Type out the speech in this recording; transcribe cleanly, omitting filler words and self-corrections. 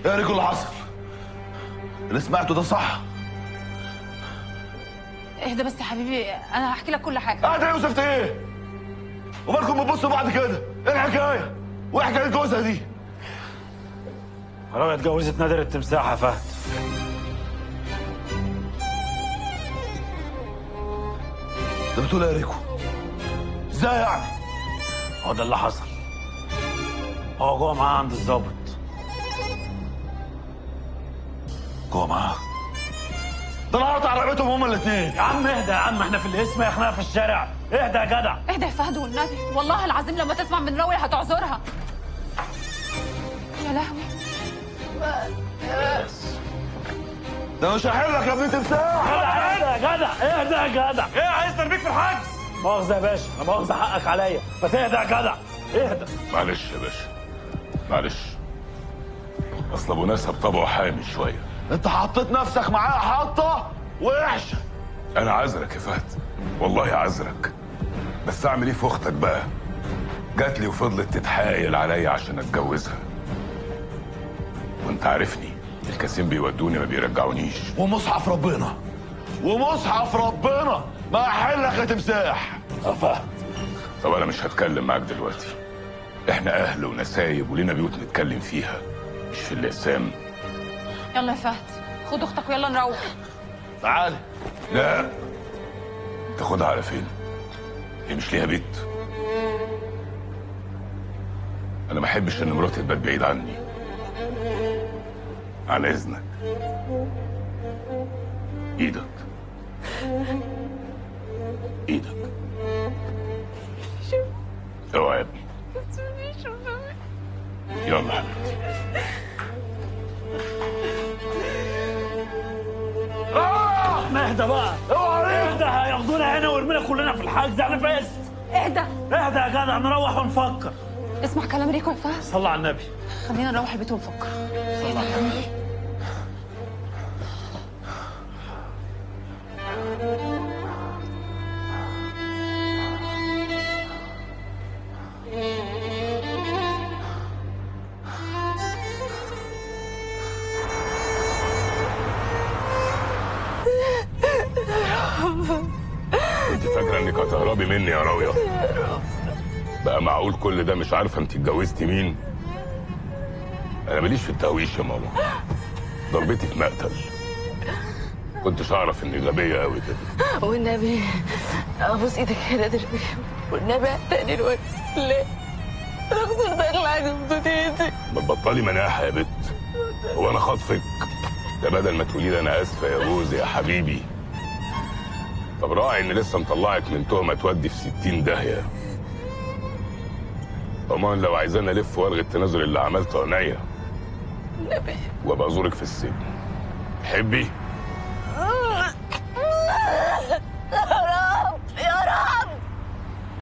يا ريكو اللي حصل اللي سمعته ده صح؟ اهدى بس يا حبيبي، انا هحكي لك كل حاجه. قاعد يا يوسف ايه؟ ومالكم بتبصوا بعض كده؟ ايه الحكايه؟ وايه حكايه جوزها دي؟ راوية اتجوزت نادر التمساح يا فهد. ده بتقول ايه يا ريكو؟ ازاي يعني؟ هو ده اللي حصل. هو جوه معاه عند الظابط. جوه معاه؟ ده انا هقطع رقبتهم هما الاثنين. يا عم اهدى يا عم، احنا في الاسم يا خناقه في الشارع. اهدى يا جدع. اهدى يا فهد والنبي، والله العظيم لما تسمع من راوية هتعذرها. يا لهوي. ده مش هحل لك يا ابن تمساح. اهدى يا جدع، اهدى يا جدع. ايه عايز تربيك في الحجز؟ مؤاخذة يا باشا، لا مؤاخذة، حقك عليا، بس اهدى يا جدع، اهدى. معلش يا باشا، معلش. اصل ابو نسب طبعه حامي شويه. انت حطيت نفسك معايا حاطه وحشه. انا عذرك يا فهد، والله عذرك، بس اعمل ايه في اختك بقى؟ جات لي وفضلت تتحايل عليا عشان اتجوزها، وانت عارفني الكاسين بيودوني ما بيرجعونيش. ومصحف ربنا، ومصحف ربنا ما هحلك يا تمساح. فهد، طب انا مش هتكلم معاك دلوقتي، احنا اهل ونسايب ولينا بيوت نتكلم فيها، مش في الاقسام. يلا يا فهد، خد اختك ويلا نروح. تعالي. لا، تاخدها على فين؟ هي مش ليها بيت؟ انا ما احبش ان مراتي تبات بعيد عني. عن اذنك. ايدك ايدك. اوعى يا ابني. يلا حبيبتي. ما اهدى بقى، اوعى اهدى، هياخدونا هنا ويرمينا كلنا في الحجز. انا فاست. اهدى اهدى يا جدع، نروح ونفكر. اسمع كلام ريكو يا فهد. صلى على النبي. خلينا نروح البيت ونفكر. صلى على النبي. انت فاكره انك هتهربي مني يا راويه؟ بقى معقول كل ده مش عارفه انت اتجوزتي مين؟ انا ماليش في التهويش يا ماما، ضربتي في مقتل. كنتش اعرف اني غبيه قوي كده. والنبي ابوس ايدك يا نادر بيه، والنبي اعتقني الوقت. لا انا خسرت اغلى حاجه في دنيتي. ما تبطلي مناحه يا بت، هو انا خاطفك؟ ده بدل ما تقولي لي انا اسفه يا جوزي يا حبيبي. طب راعي ان لسه مطلعك من تهمه تودي في 60 داهيه. طبعا لو عايزاني الف والغي التنازل اللي عملته عينيا النبي وابقى ازورك في السجن. تحبي؟